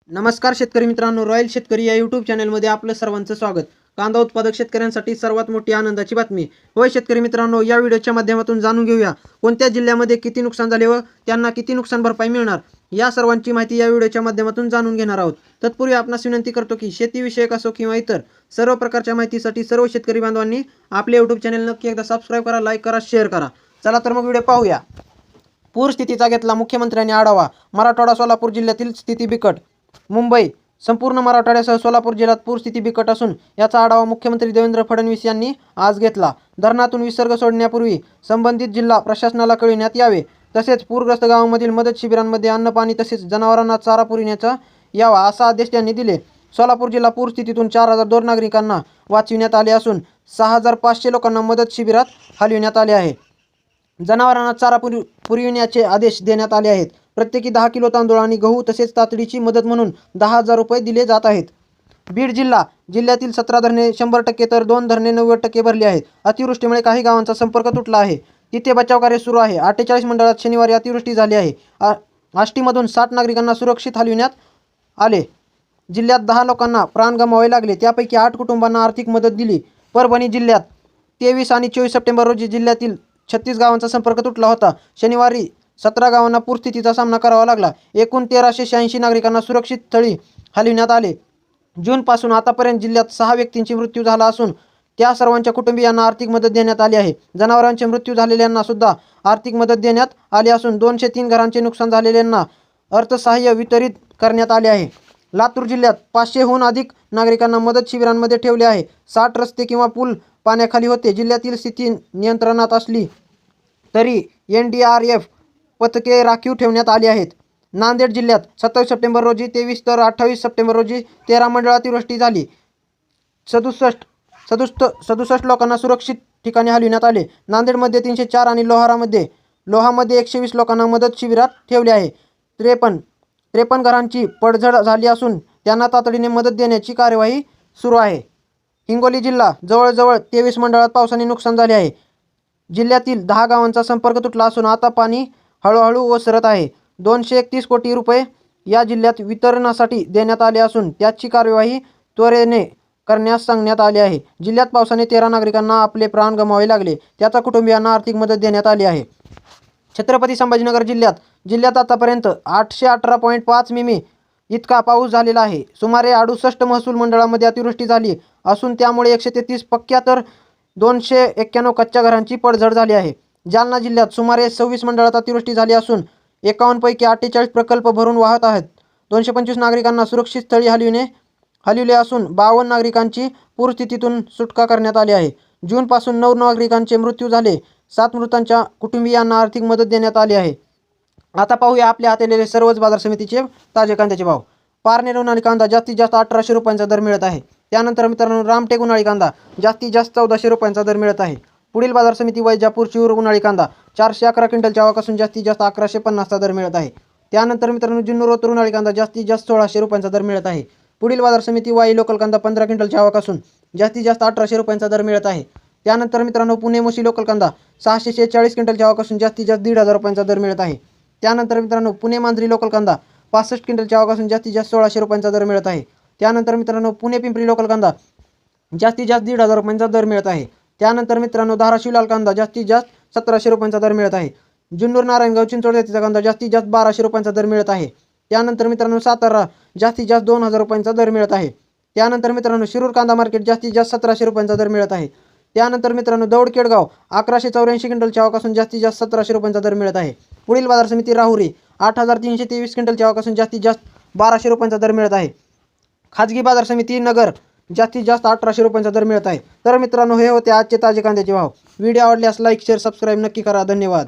नमस्कार शेतकरी मित्रांनो, रॉयल शेतकरी या यूट्यूब चॅनलमध्ये आपलं सर्वांचं स्वागत. कांदा उत्पादक शेतकऱ्यांसाठी सर्वात मोठी आनंदाची बातमी. होय शेतकरी मित्रांनो, या व्हिडिओच्या माध्यमातून जाणून घेऊया कोणत्या जिल्ह्यामध्ये किती नुकसान झाले व त्यांना किती नुकसान भरपाई मिळणार, या सर्वांची माहिती या व्हिडिओच्या माध्यमातून जाणून घेणार आहोत. तत्पूर्वी आपणास विनंती करतो की शेतीविषयक असो किंवा इतर सर्व प्रकारच्या माहितीसाठी सर्व शेतकरी बांधवांनी आपले यूट्यूब चॅनल नक्की एकदा सबस्क्राईब करा, लाईक करा, शेअर करा. चला तर मग व्हिडिओ पाहूया. पूर स्थितीचा घेतला मुख्यमंत्र्यांनी आढावा. मराठवाडा सोलापूर जिल्ह्यातील स्थिती बिकट. मुंबई. संपूर्ण मराठवाड्यासह सोलापूर जिल्ह्यात पूरस्थिती बिकट असून याचा आढावा मुख्यमंत्री देवेंद्र फडणवीस यांनी आज घेतला. धरणातून विसर्ग सोडण्यापूर्वी संबंधित जिल्हा प्रशासनाला कळविण्यात यावे. तसेच पूरग्रस्त गावांमधील मदत शिबिरांमध्ये अन्न पाणी तसेच जनावरांना चारा पुरविण्याचा यावा असा आदेश त्यांनी दिले. सोलापूर जिल्हा पूरस्थितीतून 4,002 नागरिकांना वाचविण्यात आले असून 6,500 लोकांना मदत शिबिरात हलविण्यात आले आहे. जनावरांना चारा पुरविण्याचे आदेश देण्यात आले आहेत. प्रत्येकी 10 किलो तांदूळ आणि गहू तसेच तातडीची मदत म्हणून 10,000 रुपये दिले जात आहेत. बीड जिल्हा. जिल्ह्यातील 17 धरणे 100% तर 2 धरणे 90% भरली आहेत. अतिवृष्टीमुळे काही गावांचा संपर्क तुटला आहे. तिथे बचाव कार्य सुरू आहे. 48 मंडळात शनिवारी अतिवृष्टी झाली आहे. आष्टीमधून 60 नागरिकांना सुरक्षित हलविण्यात आले. जिल्ह्यात 10 लोकांना प्राण गमवावे लागले. त्यापैकी 8 कुटुंबांना आर्थिक मदत दिली. परभणी जिल्ह्यात 23 आणि 24 सप्टेंबर रोजी जिल्ह्यातील 36 गावांचा संपर्क तुटला होता. शनिवारी 17 गावांना पूरस्थितीचा सामना करावा लागला. एकूण 1,386 नागरिकांना सुरक्षित स्थळी हलविण्यात आले. जूनपासून आतापर्यंत जिल्ह्यात 6 व्यक्तींची मृत्यू झाला असून त्या सर्वांच्या कुटुंबियांना आर्थिक मदत देण्यात आली आहे. जनावरांचे मृत्यू झालेल्यांना सुद्धा आर्थिक मदत देण्यात आली असून 203 घरांचे नुकसान झालेल्यांना अर्थसहाय्य वितरित करण्यात आले आहे. लातूर जिल्ह्यात 500हून अधिक नागरिकांना मदत शिबिरांमध्ये ठेवले आहे. 60 रस्ते किंवा पूल पाण्याखाली होते. जिल्ह्यातील स्थिती नियंत्रणात असली तरी NDRF पथके राखीव ठेवण्यात आली आहेत. नांदेड जिल्ह्यात 27 सप्टेंबर रोजी 23 तर 28 सप्टेंबर रोजी 13 मंडळात अतिवृष्टी झाली. 67 लोकांना सुरक्षित ठिकाणी हलविण्यात आले. नांदेडमध्ये 304 आणि लोहामध्ये 120 लोकांना मदत शिबिरात ठेवले आहे. 53 घरांची पडझड झाली असून त्यांना तातडीने मदत देण्याची कार्यवाही सुरू आहे. हिंगोली जिल्हा. जवळजवळ 23 मंडळात पावसाने नुकसान झाले आहे. जिल्ह्यातील 10 गावांचा संपर्क तुटला असून आता पाणी हळूहळू ओसरत आहे. 231 कोटी रुपये या जिल्ह्यात वितरणासाठी देण्यात आले असून त्याची कार्यवाही त्वरेने करण्यास सांगण्यात आले आहे. जिल्ह्यात पावसाने 13 नागरिकांना आपले प्राण गमवावे लागले. त्याचा कुटुंबियांना आर्थिक मदत देण्यात आली आहे. छत्रपती संभाजीनगर जिल्ह्यात आतापर्यंत 818.5 मिमी इतका पाऊस झालेला आहे. सुमारे 68 महसूल मंडळामध्ये अतिवृष्टी झाली असून त्यामुळे 133 पक्क्या तर 291 कच्च्या घरांची पडझड झाली आहे. जालना जिल्ह्यात सुमारे 26 मंडळात अतिवृष्टी झाली असून 51 पैकी 48 प्रकल्प भरून वाहत आहेत. 225 नागरिकांना सुरक्षित स्थळी हलविले असून 52 नागरिकांची पूरस्थितीतून सुटका करण्यात आली आहे. जूनपासून 9 नागरिकांचे मृत्यू झाले. 7 मृतांच्या कुटुंबियांना आर्थिक मदत देण्यात आली आहे. आता पाहूया आपल्या हाताळलेले सर्वच बाजार समितीचे ताजे कांद्याचे भाव. पारनेर उन्हाळी कांदा जास्तीत जास्त 1,800 रुपयांचा दर मिळत आहे. त्यानंतर मित्रांनो रामटेक उन्हाळी कांदा जास्तीत जास्त 1,400 रुपयांचा दर मिळत आहे. पुढील बाजार समिती वैजापूर शिरूर उन्हाळी कांदा 411 क्विंटलच्या आवकासून जास्तीत जास्त 1,150चा दर मिळत आहे. त्यानंतर मित्रांनो जुन्नर ओतूर उन्हाळी कांदा जास्तीत जास्त 1,600 रुपयांचा दर मिळत आहे. पुढील बाजार समिती वाई लोकल कांदा 15 क्विंटलच्या आवकासून जास्तीत जास्त 1,800 रुपयांचा दर मिळत आहे. त्यानंतर मित्रांनो पुणे मोशी लोकल कांदा 646 क्विंटलच्या आवकासून जास्तीत जास्त 1,500 रुपयांचा दर मिळत आहे. त्यानंतर मित्रांनो पुणे मांजरी लोकल कांदा 65 क्विंटलच्या आवकासून जास्तीत जास्त 1,600 रुपयांचा दर मिळत आहे. त्यानंतर मित्रांनो पुणे पिंपरी लोकल कांदा जास्तीत जास्त 1,500 रुपयांचा दर मिळत आहे. त्यानंतर मित्रांनो धाराशिव लाल कांदा जास्तीत जास्त 1,700 रुपयांचा दर मिळत आहे. जुन्नर नारायणगाव चिंचवड जातीचा कांदा जास्तीत जास्त 1,200 रुपयांचा दर मिळत आहे. त्यानंतर मित्रांनो सातारा जास्तीत जास्त 2,000 रुपयांचा दर मिळत आहे. त्यानंतर मित्रांनो शिरूर कांदा मार्केट जास्तीत जास्त 1,700 रुपयांचा दर मिळत आहे. त्यानंतर मित्रांनो दौड केडगाव 1,184 क्विंटलच्या आवकासून जास्तीत जास्त 1,700 रुपयांचा दर मिळत आहे. पुढील बाजार समिती राहुरी 8,323 क्विंटलच्या आवकासून जास्तीत जास्त 1,200 रुपयांचा दर मिळत आहे. खाजगी बाजार समिती नगर जास्तीत जास्त 1,800 रुपयांचा दर मिळत आहे. तर मित्रांनो हे होते आजचे ताजे कांद्याचे भाव. व्हिडिओ आवडल्यास लाईक शेअर सबस्क्राईब नक्की करा. धन्यवाद.